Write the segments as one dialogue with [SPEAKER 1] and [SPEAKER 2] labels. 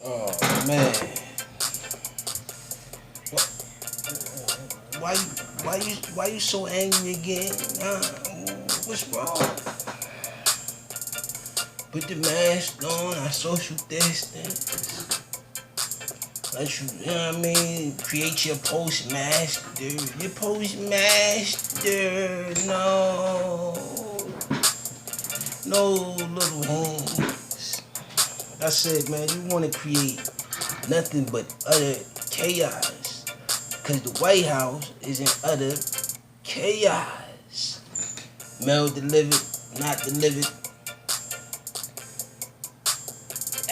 [SPEAKER 1] Oh man, why you why you so angry again? What's wrong? Put the mask on. I social distance. Let you know what I mean. Create your postmaster. Your postmaster. No little hands. That's it, man. You want to create nothing but utter chaos. Because the White House is in utter chaos. Mail delivered, not delivered.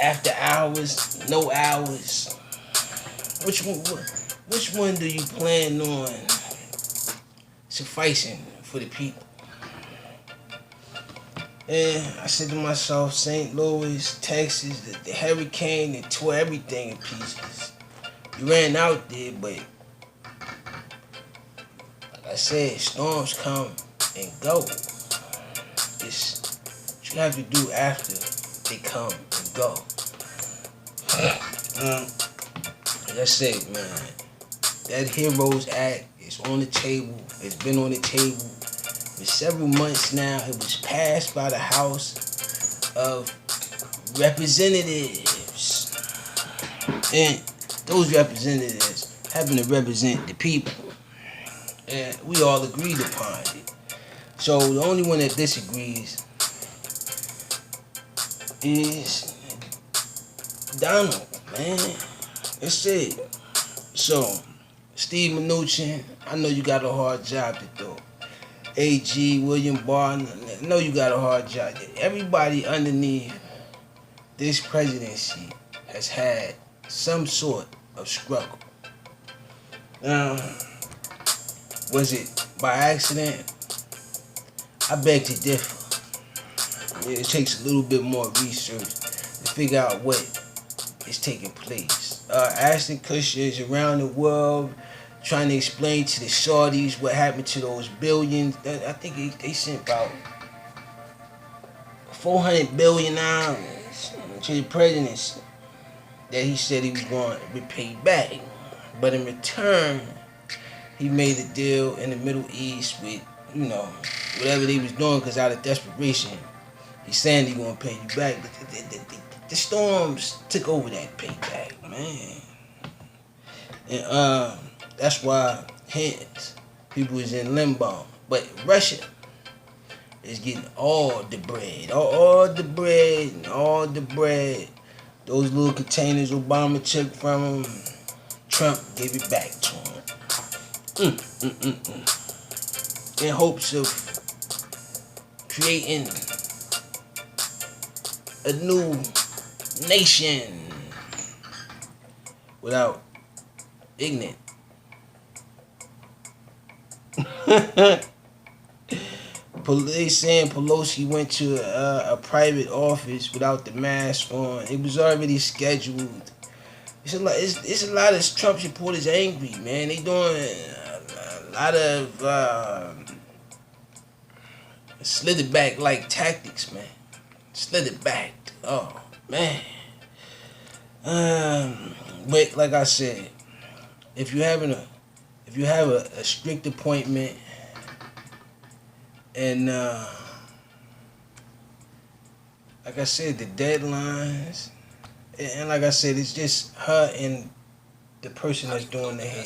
[SPEAKER 1] After hours, no hours. Which one do you plan on sufficing for the people? And I said to myself, St. Louis, Texas, the hurricane that tore everything in pieces. You ran out there, but like I said, storms come and go. It's what you have to do after they come and go. Like I said, man, that Heroes Act is on the table. It's been on the table for several months now. It was passed by the House of Representatives. And those representatives having to represent the people. And we all agreed upon it. So the only one that disagrees is Donald, man. That's it. So, Steve Mnuchin, I know you got a hard job to do. AG, William Barr, I know you got a hard job. Everybody underneath this presidency has had some sort of struggle. Now, was it by accident? I beg to differ. It takes a little bit more research to figure out what is taking place. Ashton Kutcher is around the world trying to explain to the Saudis what happened to those billions. I think they sent about $400 billion to the presidency that he said he was going to repay back. But in return, he made a deal in the Middle East with, whatever they was doing, because out of desperation, he's saying he's going to pay you back. The storms took over that payback, man. And that's why hence people is in limbo. But Russia is getting all the bread. All the bread and all the bread. Those little containers Obama took from him, Trump gave it back to him. In hopes of creating a new nation without ignorant. They saying Pelosi went to a private office without the mask on. It was already scheduled. It's a lot of Trump supporters angry, man. They doing a lot of slid back like tactics, man. Slid back. Oh man. But like I said, if you have a strict appointment and like I said, the deadlines, and like I said, it's just her and the person that's doing the hair.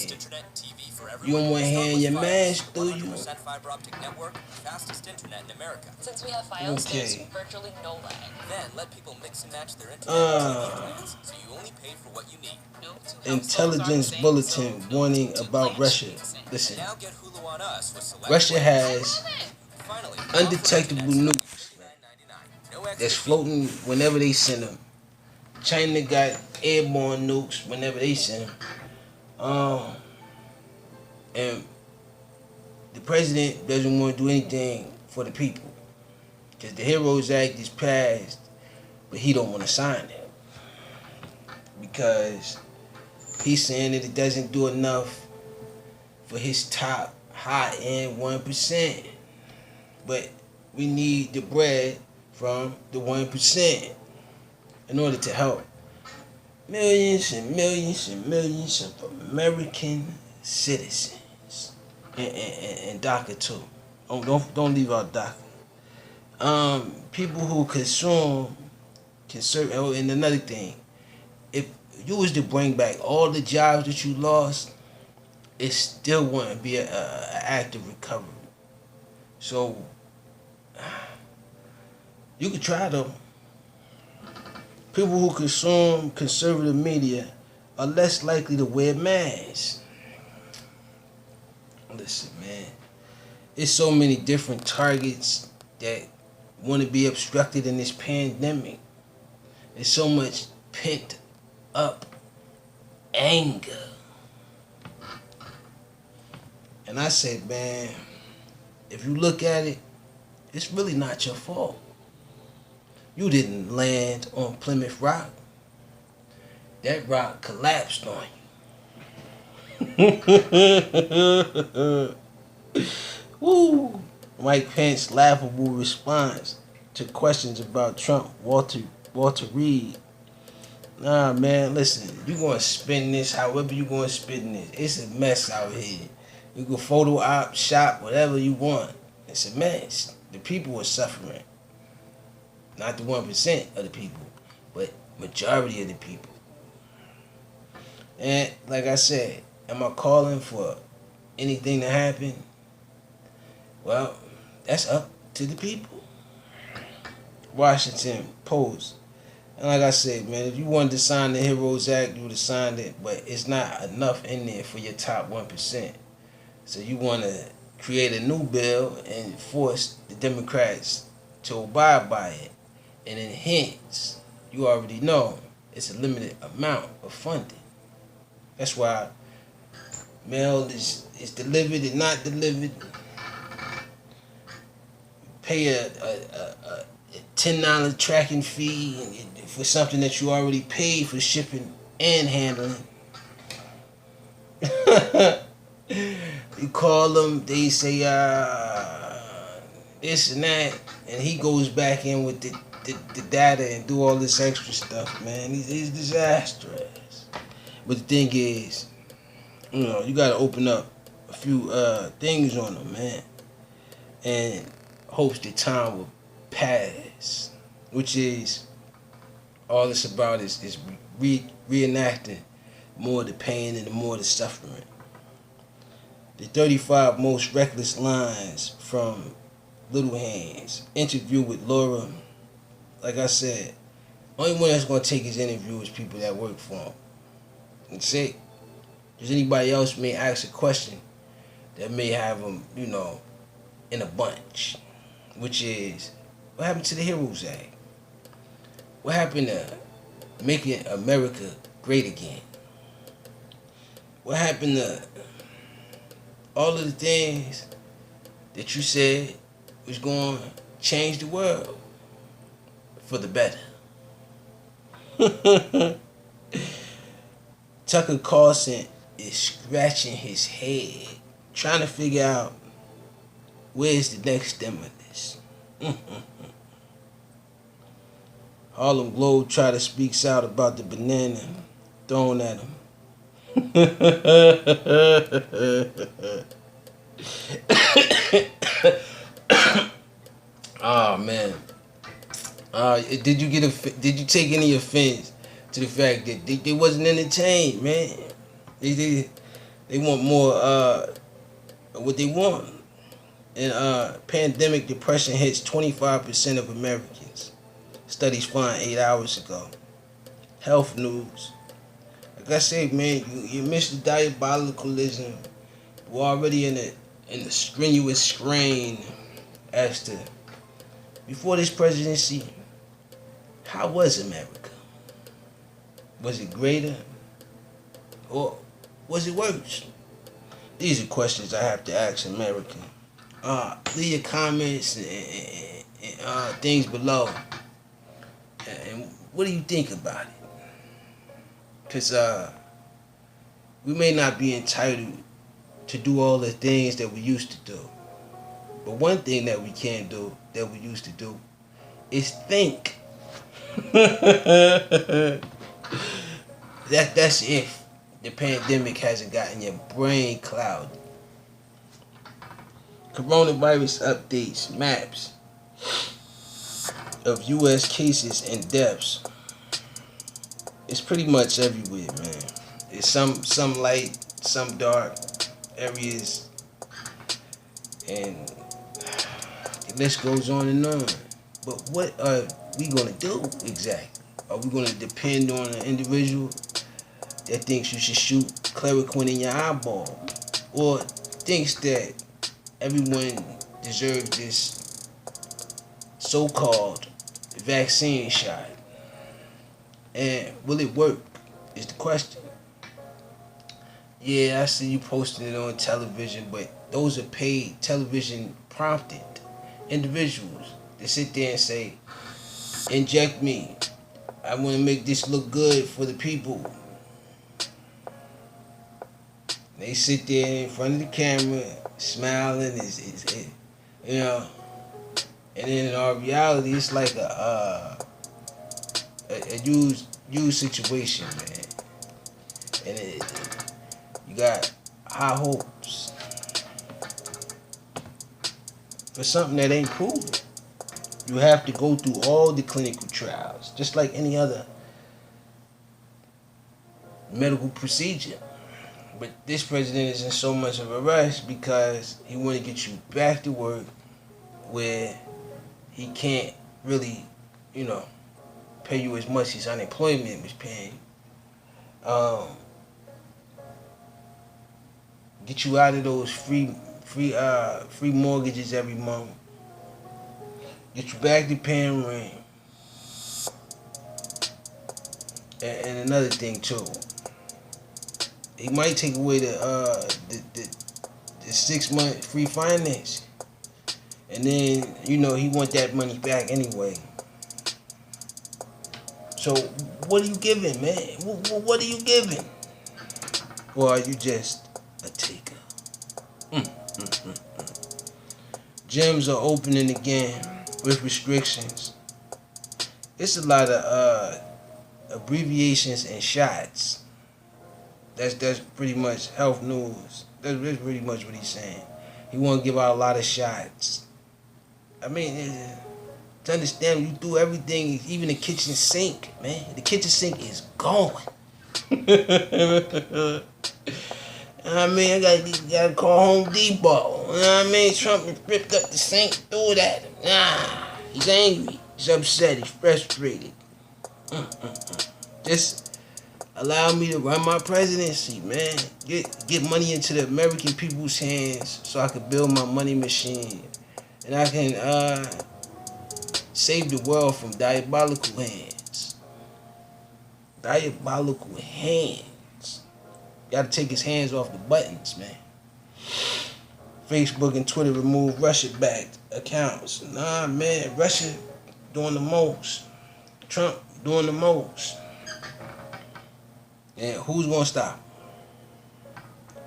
[SPEAKER 1] You don't want hair in your mask, do you?
[SPEAKER 2] Fiber optic network, fastest internet in America.
[SPEAKER 3] Since we have Fios, there's virtually no lag.
[SPEAKER 2] Then let people mix and match their internet plans, so you only pay for what you need.
[SPEAKER 1] Intelligence bulletin warning about Russia. Listen,
[SPEAKER 2] Now get Hulu on us with select
[SPEAKER 1] Russia has
[SPEAKER 2] Finally,
[SPEAKER 1] undetectable nukes that's floating whenever they send them. China got airborne nukes whenever they send them. And the president doesn't want to do anything for the people. Because the Heroes Act is passed, but he don't want to sign it. Because he's saying that it doesn't do enough for his top high-end 1%. But we need the bread from the 1% in order to help, millions and millions and millions of American citizens, and DACA too. Don't leave out DACA. People who conserve. Oh, and another thing, if you was to bring back all the jobs that you lost, it still wouldn't be a act of recovery. So you could try though. People who consume conservative media are less likely to wear masks. Listen, man, it's so many different targets that want to be obstructed in this pandemic. There's so much pent up anger. And I said, man, if you look at it, it's really not your fault. You didn't land on Plymouth Rock. That rock collapsed on you. Woo! Mike Pence's laughable response to questions about Trump, Walter Reed. Nah, man, listen, you gonna spin this however you gonna spin this. It's a mess out here. You can photo op, shop, whatever you want. It's a mess. The people are suffering. Not the 1% of the people, but majority of the people. And like I said, am I calling for anything to happen? Well, that's up to the people. Washington Post. And like I said, man, if you wanted to sign the Heroes Act, you would have signed it, but it's not enough in there for your top 1%. So you want to create a new bill and force the Democrats to abide by it. And then hence, you already know it's a limited amount of funding. That's why mail is delivered and not delivered. Pay a $10 tracking fee for something that you already paid for shipping and handling. You call them, they say this and that, and he goes back in with the data and do all this extra stuff, man. He's disastrous. But the thing is, you gotta open up a few things on them, man, and hopes that time will pass, which is all it's about is reenacting more of the pain and more of the suffering. The 35 most reckless lines from Little Hands. Interview with Laura. Like I said, only one that's going to take his interview is people that work for him. That's it. Does anybody else may ask a question that may have them, in a bunch, which is, what happened to the Heroes Act? What happened to making America great again? What happened to all of the things that you said was going to change the world for the better? Tucker Carlson is scratching his head, trying to figure out where's the next stimulus. Harlem Globetrotter speaks out about the banana thrown at him. Oh man. Did you take any offense to the fact that they wasn't entertained, man? They want more what they want. And pandemic depression hits 25% of Americans. Studies find 8 hours ago. Health news. Like I said, man, you missed the diabolicalism. We're already in the strenuous strain as to, before this presidency, how was America? Was it greater? Or was it worse? These are questions I have to ask America. Leave your comments and things below. And what do you think about it? Because we may not be entitled to do all the things that we used to do. But one thing that we can do that we used to do is think. That's if the pandemic hasn't gotten your brain clouded. Coronavirus updates maps of U.S. cases and deaths. It's pretty much everywhere, man. It's some light, some dark areas, and the list goes on and on. But what are we gonna do exactly? Are we gonna depend on an individual that thinks you should shoot chloroquine in your eyeball, or thinks that everyone deserves this so-called vaccine shot? And will it work is the question. Yeah, I see you posting it on television, but those are paid television prompted individuals that sit there and say, inject me. I want to make this look good for the people. They sit there in front of the camera, smiling, you know. And then in our reality, it's like a used situation, man. And you got high hopes for something that ain't proven. You have to go through all the clinical trials, just like any other medical procedure. But this president is in so much of a rush because he want to get you back to work where he can't really, pay you as much as unemployment was paying you. Get you out of those free mortgages every month. Get you back to paying rent. And another thing too, he might take away the 6 month free finance, and then he want that money back anyway. So what are you giving, man? What are you giving? Or are you just a taker? Gyms are opening again with restrictions. It's a lot of abbreviations and shots. That's pretty much health news. That's pretty much what he's saying. He want to give out a lot of shots. I mean, to understand, you do everything, even the kitchen sink, man. The kitchen sink is gone. I mean, I gotta call Home Depot. You know what I mean? Trump ripped up the sink, threw it at him. Nah, he's angry. He's upset. He's frustrated. Just allow me to run my presidency, man. Get money into the American people's hands so I can build my money machine. And I can save the world from diabolical hands. Diabolical hands. Gotta take his hands off the buttons, man. Facebook and Twitter remove Russia-backed accounts. Nah, man, Russia doing the most. Trump doing the most. And who's gonna stop him?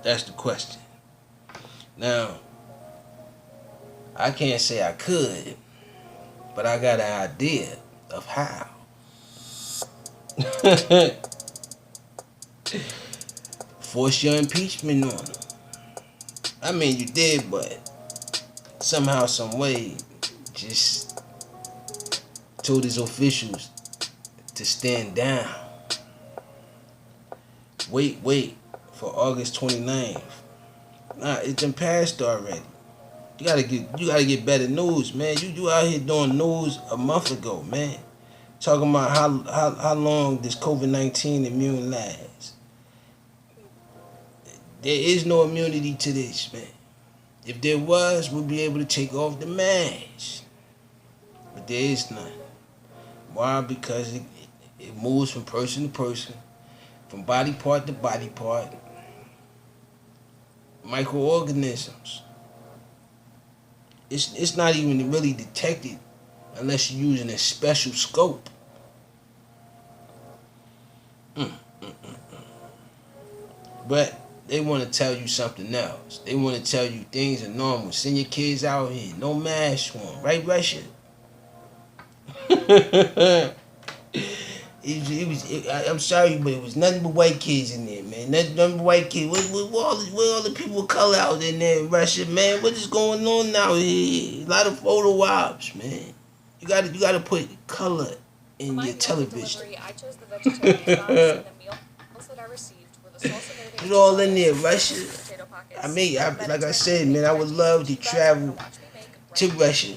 [SPEAKER 1] That's the question. Now, I can't say I could, but I got an idea of how. Force your impeachment on him. I mean, you did, but somehow, some way, just told his officials to stand down. Wait for August 29th. Nah, it's been passed already. You gotta get better news, man. You out here doing news a month ago, man. Talking about how long this COVID-19 immune lasts. There is no immunity to this, man. If there was, we'd be able to take off the mask. But there is none. Why? Because it moves from person to person, from body part to body part. Microorganisms. It's not even really detected unless you're using a special scope. But they want to tell you something else. They want to tell you things are normal. Send your kids out here. No mask on. Right, Russia? I'm sorry, but it was nothing but white kids in there, man. Nothing but white kids. Where all the people of color out in there in Russia, man? What is going on now here? A lot of photo ops, man. You gotta put color in your television.
[SPEAKER 3] I chose the vegetarian sauce, and the meals that I received were the salsa verde.
[SPEAKER 1] Put it all in there, Russia.
[SPEAKER 3] Potato pockets.
[SPEAKER 1] Like I said, man, I would love to travel to Russia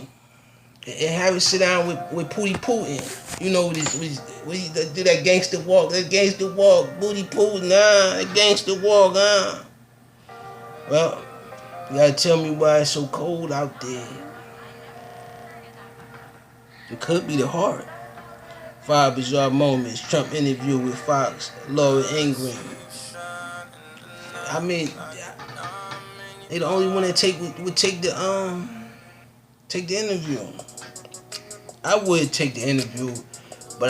[SPEAKER 1] and have it sit down with Putin. You know, we do that gangster walk, booty Putin, that gangster walk, Well, you gotta tell me why it's so cold out there. It could be the heart. 5 bizarre moments. Trump interview with Fox, Laura Ingraham. I mean, they the only one that would take the interview. I would take the interview, but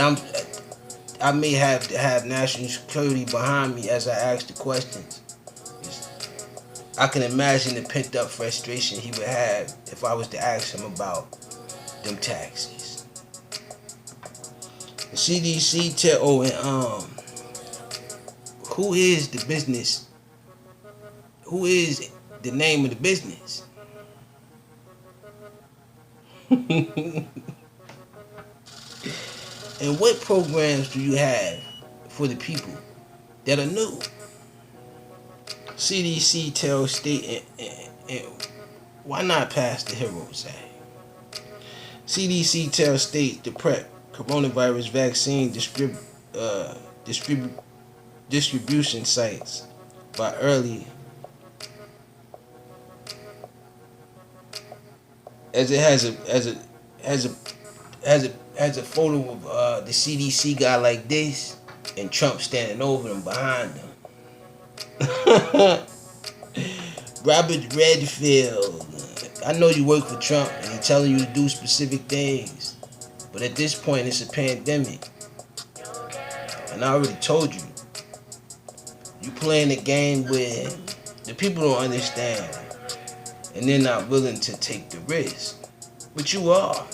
[SPEAKER 1] I may have to have national security behind me as I ask the questions. I can imagine the pent up frustration he would have if I was to ask him about them taxes. The CDC who is the business? Who is the name of the business? And what programs do you have for the people that are new? CDC tells state and why not pass the HEROES Act? CDC tells states to prep coronavirus vaccine distribution sites by early as it has a photo of the CDC guy like this and Trump standing over him behind him. Robert Redfield, I know you work for Trump and he's telling you to do specific things, but at this point it's a pandemic. And I already told you, you playing a game where the people don't understand and they're not willing to take the risk. But you are.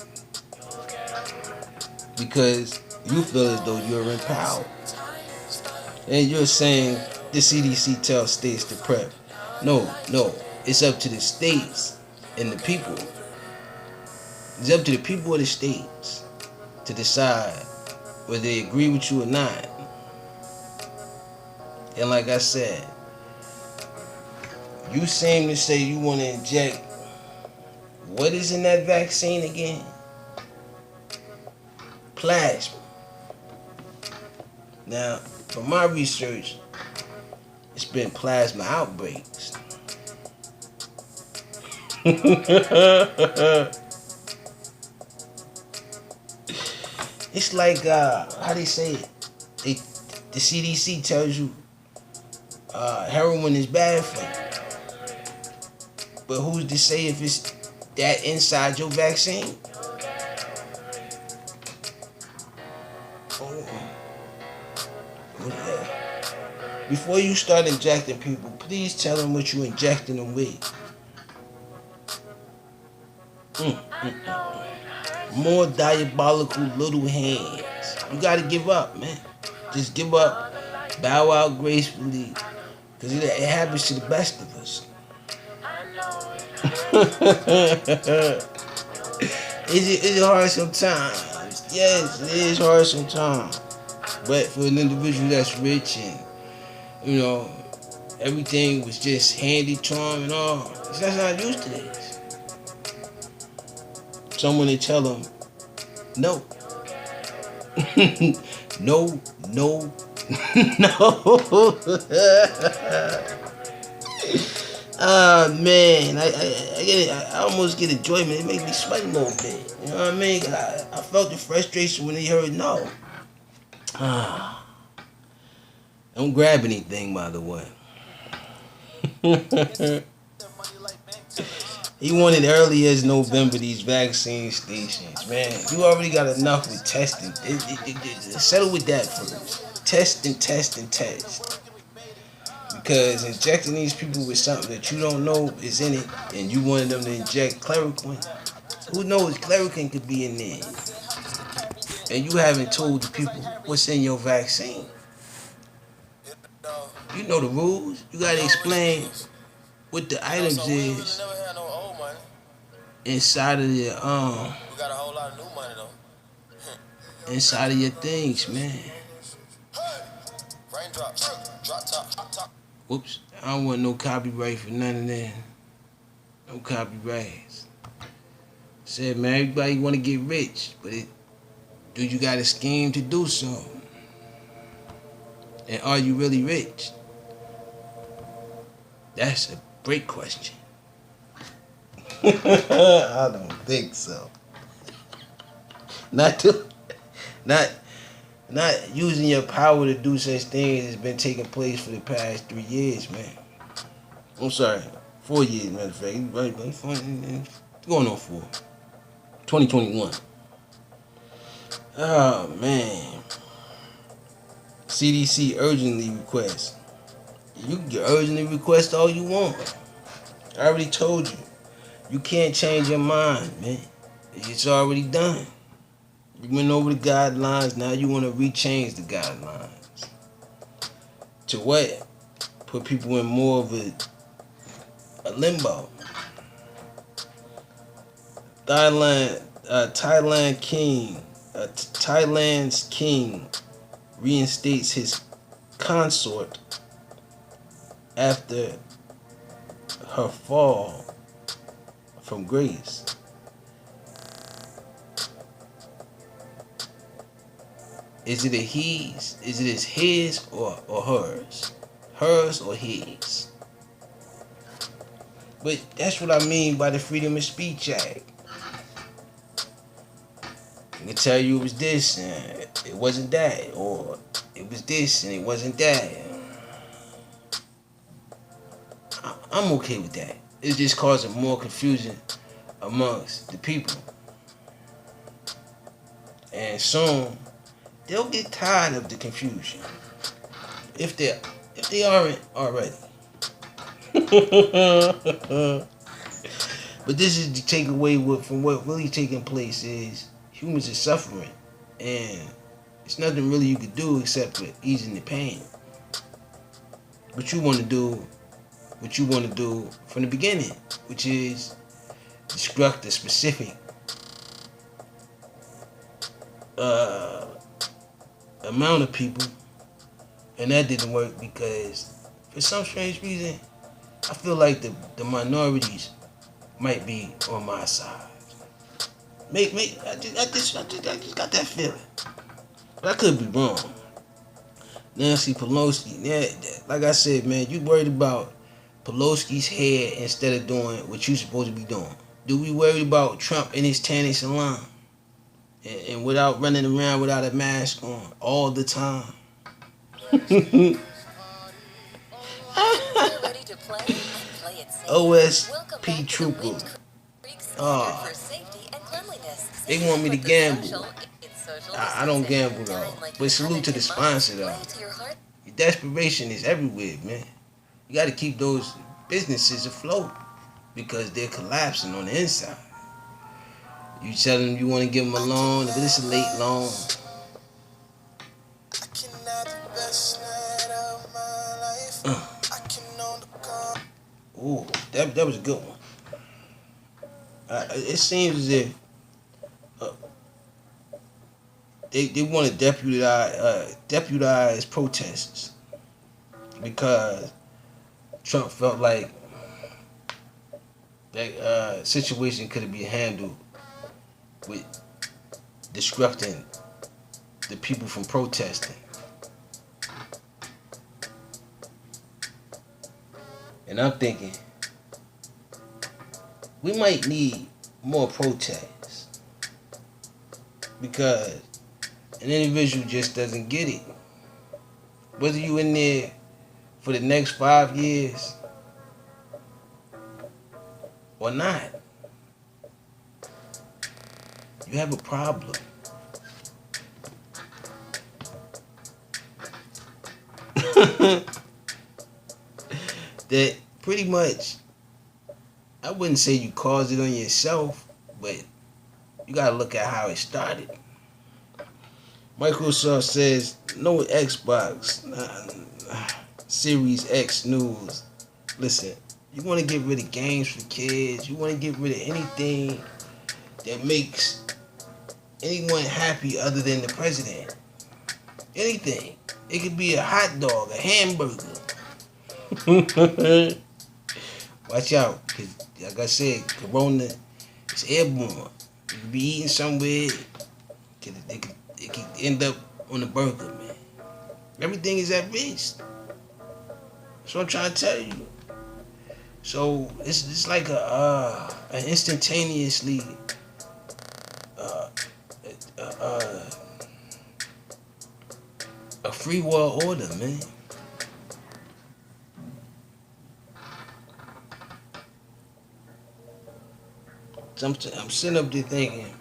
[SPEAKER 1] Because you feel as though you're in power. And you're saying the CDC tells states to prep. No. It's up to the states and the people. It's up to the people of the states to decide whether they agree with you or not. And like I said, you seem to say you want to inject what is in that vaccine again? Plasma. Now, from my research, it's been plasma outbreaks. It's like, how they say it? The CDC tells you heroin is bad for you. But who's to say if it's that inside your vaccine? Before you start injecting people, please tell them what you're injecting them with. More diabolical little hands. You gotta give up, man. Just give up. Bow out gracefully. Because it happens to the best of us. Is it hard sometimes? Yes, it is hard sometimes. But for an individual that's rich and, you know, everything was just handed to him and all, that's not used to this. Someone to tell him, no. No. Man, I get it. I almost get enjoyment. It makes me sweat a little bit. You know what I mean? I felt the frustration when they heard no. Don't grab anything, by the way. He wanted early as November these vaccine stations, man. You already got enough with testing. Settle with that first. Test. Because injecting these people with something that you don't know is in it, and you wanted them to inject chloroquine. Who knows? Chloroquine could be in there. and you haven't told the people what's in your vaccine. You know the rules. You gotta explain what the items is inside of your
[SPEAKER 2] We got a whole lot of new money though.
[SPEAKER 1] inside of your things, man.
[SPEAKER 2] Raindrops, drop top.
[SPEAKER 1] Whoops. I don't want no copyright for none of that. No copyrights. Said, man, everybody want to get rich, but do you got a scheme to do so? And are you really rich? That's a great question. I don't think so. Not using your power to do such things has been taking place for the past 3 years, man. I'm sorry, 4 years, matter of fact. Right, going on 4. 2021. Oh, man. CDC urgently requests. You can urgently request all you want. I already told you. You can't change your mind, man. It's already done. You went over the guidelines. Now you want to rechange the guidelines. To what? Put people in more of a limbo. Thailand's king reinstates his consort after her fall from grace. Is it a his? Is it his or hers? Hers or his? But that's what I mean by the Freedom of Speech Act. I can tell you it was this and it wasn't that, or it was this and it wasn't that. I'm okay with that. It's just causing more confusion amongst the people. And soon they'll get tired of the confusion. If they aren't already. But this is the takeaway from what really taking place is humans are suffering, and it's nothing really you can do except for easing the pain. But you want to do what you want to do from the beginning, which is destruct a specific amount of people, and that didn't work because for some strange reason I feel like the minorities might be on my side. I just got that feeling, but I could be wrong. Nancy Pelosi, yeah, like I said, man, you worried about Pelosi's hair instead of doing what you supposed to be doing. Do we worry about Trump in his tanning salon and without running around without a mask on all the time? OSP Trooper. Oh, they want me to gamble. I don't gamble though. But salute to the sponsor though. Desperation is everywhere, man. You got to keep those businesses afloat because they're collapsing on the inside. You tell them you want to give them a loan, but it's a late loan. Ooh, that was a good one. It seems as if they want to deputize protesters because Trump felt like that situation could be handled with disrupting the people from protesting. And I'm thinking, we might need more protests because an individual just doesn't get it. Whether you in there for the next 5 years or not, you have a problem. That pretty much, I wouldn't say you caused it on yourself, but you gotta look at how it started. Microsoft says no Xbox Series X news. Listen, you want to get rid of games for kids. You want to get rid of anything that makes anyone happy other than the president. Anything. It could be a hot dog, a hamburger. Watch out, because like I said, Corona is airborne. You could be eating somewhere, it could end up on a burger, man. Everything is at risk. That's what I'm trying to tell you. So it's like an instantaneously a free world order, man. So I'm sitting up there thinking,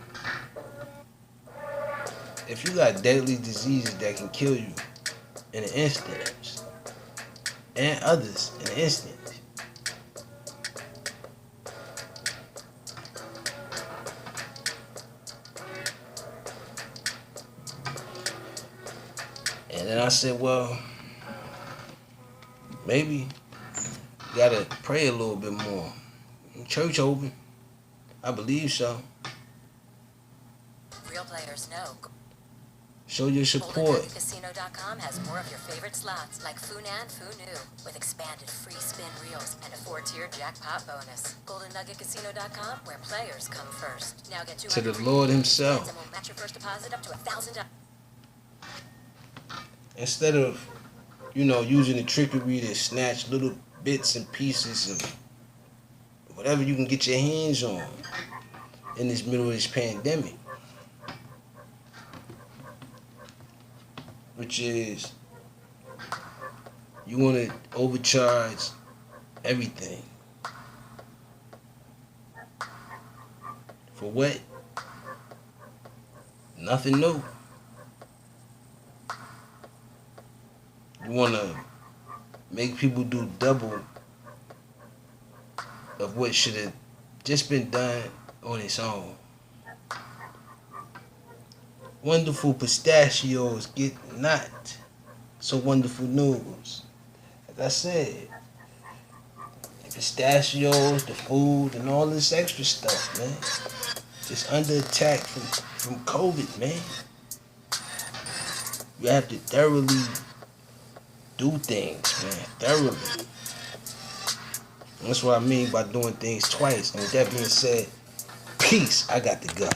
[SPEAKER 1] if you got deadly diseases that can kill you in an instant, and others in an instant, and then I said, well, maybe you gotta pray a little bit more. Church open. I believe so.
[SPEAKER 4] Real players know.
[SPEAKER 1] Show your support.
[SPEAKER 4] GoldenNuggetCasino.com has more of your favorite slots like Funan Fu-Nu with expanded free spin reels and a 4-tier jackpot bonus. GoldenNuggetCasino.com, where players come first. Now get
[SPEAKER 1] To the Lord Himself.
[SPEAKER 4] and we'll match your first deposit up to $1,000.
[SPEAKER 1] Instead of, using the trickery to snatch little bits and pieces of whatever you can get your hands on in this middle of this pandemic, which is you want to overcharge everything. For what? Nothing new. You want to make people do double of what should have just been done on its own. Wonderful pistachios get not so wonderful news. Like I said, the pistachios, the food, and all this extra stuff, man. Just under attack from COVID, man. You have to thoroughly do things, man. Thoroughly. That's what I mean by doing things twice. And with that being said, peace. I got to go.